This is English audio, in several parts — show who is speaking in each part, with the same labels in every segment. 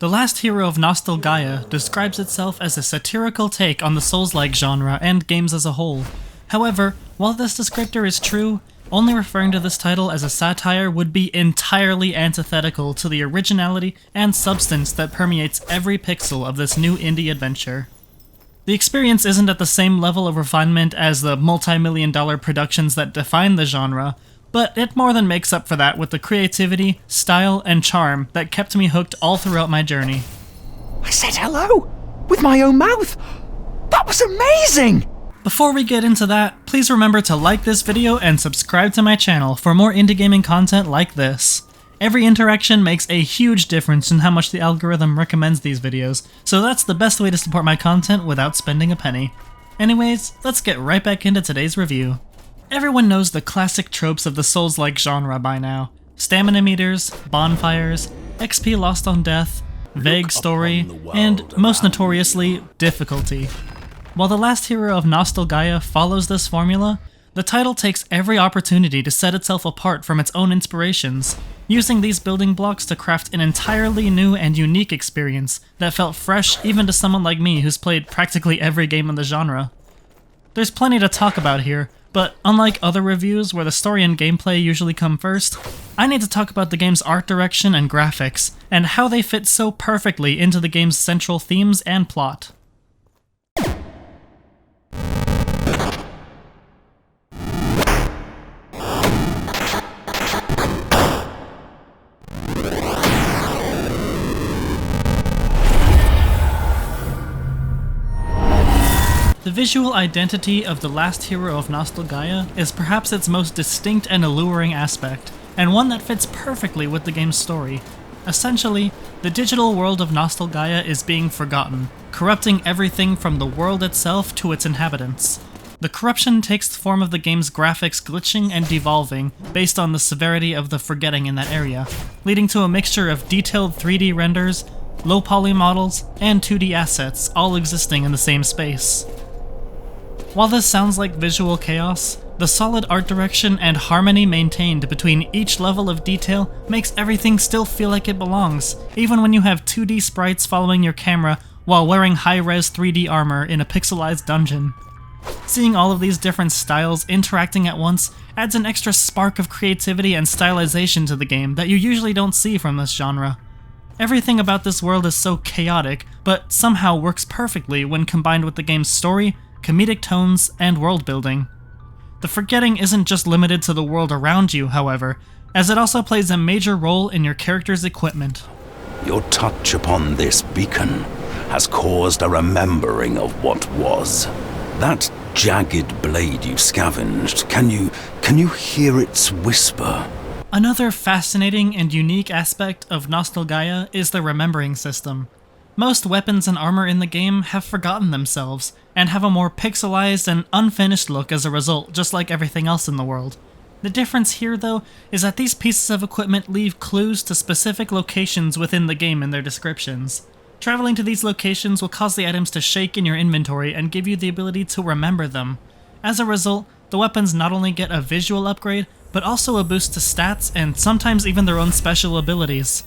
Speaker 1: The Last Hero of Nostalgaia describes itself as a satirical take on the soulslike genre and games as a whole. However, while this descriptor is true, only referring to this title as a satire would be entirely antithetical to the originality and substance that permeates every pixel of this new indie adventure. The experience isn't at the same level of refinement as the multi-million-dollar productions that define the genre, but it more than makes up for that with the creativity, style, and charm that kept me hooked all throughout my journey.
Speaker 2: I said hello! With my own mouth! That was amazing!
Speaker 1: Before we get into that, please remember to like this video and subscribe to my channel for more indie gaming content like this. Every interaction makes a huge difference in how much the algorithm recommends these videos, so that's the best way to support my content without spending a penny. Anyways, let's get right back into today's review. Everyone knows the classic tropes of the Souls-like genre by now. Stamina meters, bonfires, XP lost on death, vague story, and, most notoriously, difficulty. While The Last Hero of Nostalgaia follows this formula, the title takes every opportunity to set itself apart from its own inspirations, using these building blocks to craft an entirely new and unique experience that felt fresh even to someone like me who's played practically every game in the genre. There's plenty to talk about here, but unlike other reviews where the story and gameplay usually come first, I need to talk about the game's art direction and graphics, and how they fit so perfectly into the game's central themes and plot. The visual identity of The Last Hero of Nostalgaia is perhaps its most distinct and alluring aspect, and one that fits perfectly with the game's story. Essentially, the digital world of Nostalgaia is being forgotten, corrupting everything from the world itself to its inhabitants. The corruption takes the form of the game's graphics glitching and devolving based on the severity of the forgetting in that area, leading to a mixture of detailed 3D renders, low-poly models, and 2D assets all existing in the same space. While this sounds like visual chaos, the solid art direction and harmony maintained between each level of detail makes everything still feel like it belongs, even when you have 2D sprites following your camera while wearing high-res 3D armor in a pixelized dungeon. Seeing all of these different styles interacting at once adds an extra spark of creativity and stylization to the game that you usually don't see from this genre. Everything about this world is so chaotic, but somehow works perfectly when combined with the game's story, comedic tones, and world building. The forgetting isn't just limited to the world around you, however, as it also plays a major role in your character's equipment.
Speaker 3: Your touch upon this beacon has caused a remembering of what was. That jagged blade you scavenged, can you hear its whisper?
Speaker 1: Another fascinating and unique aspect of Nostalgaia is the remembering system. Most weapons and armor in the game have forgotten themselves, and have a more pixelized and unfinished look as a result, just like everything else in the world. The difference here, though, is that these pieces of equipment leave clues to specific locations within the game in their descriptions. Traveling to these locations will cause the items to shake in your inventory and give you the ability to remember them. As a result, the weapons not only get a visual upgrade, but also a boost to stats and sometimes even their own special abilities.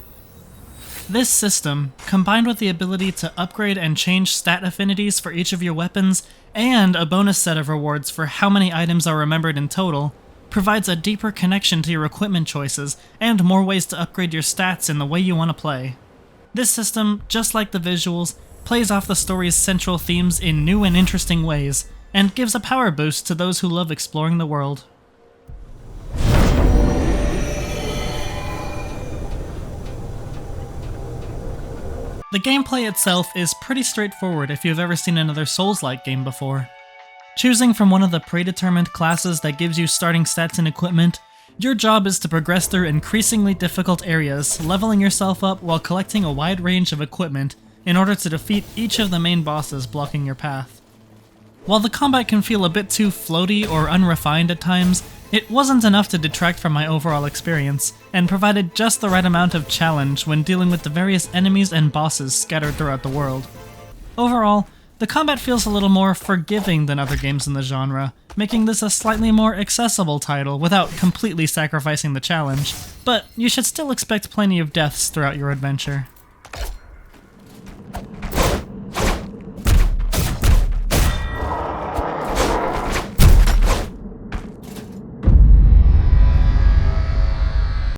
Speaker 1: This system, combined with the ability to upgrade and change stat affinities for each of your weapons, and a bonus set of rewards for how many items are remembered in total, provides a deeper connection to your equipment choices and more ways to upgrade your stats in the way you want to play. This system, just like the visuals, plays off the story's central themes in new and interesting ways, and gives a power boost to those who love exploring the world. The gameplay itself is pretty straightforward if you've ever seen another Souls-like game before. Choosing from one of the predetermined classes that gives you starting stats and equipment, your job is to progress through increasingly difficult areas, leveling yourself up while collecting a wide range of equipment in order to defeat each of the main bosses blocking your path. While the combat can feel a bit too floaty or unrefined at times, it wasn't enough to detract from my overall experience, and provided just the right amount of challenge when dealing with the various enemies and bosses scattered throughout the world. Overall, the combat feels a little more forgiving than other games in the genre, making this a slightly more accessible title without completely sacrificing the challenge, but you should still expect plenty of deaths throughout your adventure.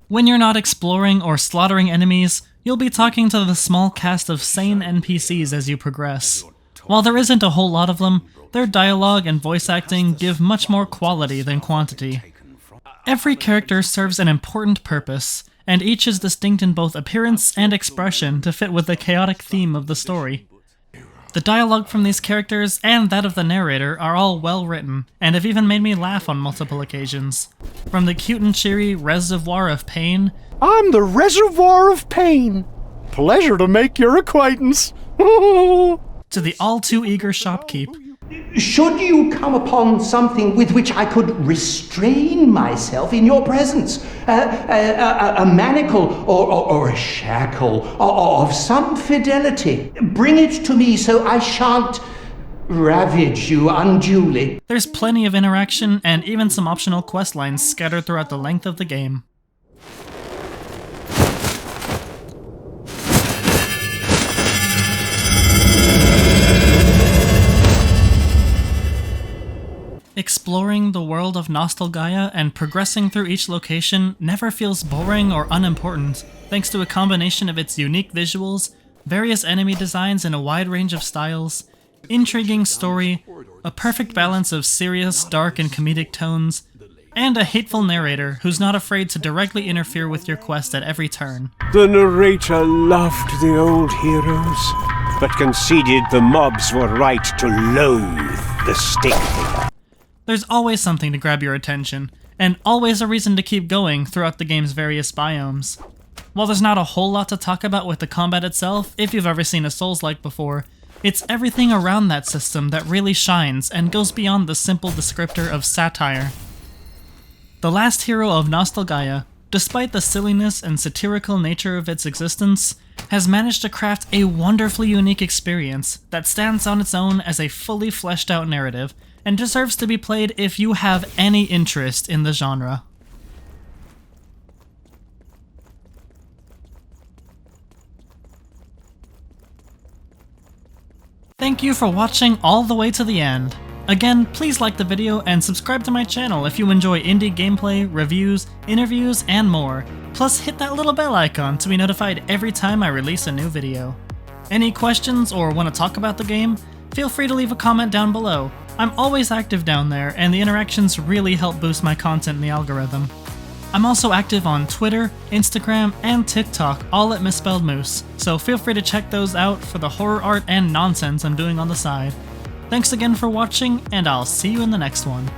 Speaker 1: When you're not exploring or slaughtering enemies, you'll be talking to the small cast of sane NPCs as you progress. While there isn't a whole lot of them, their dialogue and voice acting give much more quality than quantity. Every character serves an important purpose, and each is distinct in both appearance and expression to fit with the chaotic theme of the story. The dialogue from these characters and that of the narrator are all well written, and have even made me laugh on multiple occasions. From the cute and cheery Reservoir of Pain,
Speaker 2: I'm the Reservoir of Pain. Pleasure to make your acquaintance.
Speaker 1: to the all-too-eager Shopkeep.
Speaker 4: Should you come upon something with which I could restrain myself in your presence, a manacle or a shackle of some fidelity, bring it to me so I shan't ravage you unduly.
Speaker 1: There's plenty of interaction and even some optional quest lines scattered throughout the length of the game. Exploring the world of Nostalgaia and progressing through each location never feels boring or unimportant, thanks to a combination of its unique visuals, various enemy designs in a wide range of styles, intriguing story, a perfect balance of serious, dark, and comedic tones, and a hateful narrator who's not afraid to directly interfere with your quest at every turn.
Speaker 5: The narrator loved the old heroes, but conceded the mobs were right to loathe the stink figure.
Speaker 1: There's always something to grab your attention, and always a reason to keep going throughout the game's various biomes. While there's not a whole lot to talk about with the combat itself, if you've ever seen a Souls-like before, it's everything around that system that really shines and goes beyond the simple descriptor of satire. The last hero of Nostalgaia, despite the silliness and satirical nature of its existence, has managed to craft a wonderfully unique experience that stands on its own as a fully fleshed out narrative, and deserves to be played if you have any interest in the genre. Thank you for watching all the way to the end. Again, please like the video and subscribe to my channel if you enjoy indie gameplay, reviews, interviews, and more. Plus hit that little bell icon to be notified every time I release a new video. Any questions or want to talk about the game? Feel free to leave a comment down below. I'm always active down there, and the interactions really help boost my content in the algorithm. I'm also active on Twitter, Instagram, and TikTok, all at Misspelled Moose, so feel free to check those out for the horror art and nonsense I'm doing on the side. Thanks again for watching, and I'll see you in the next one.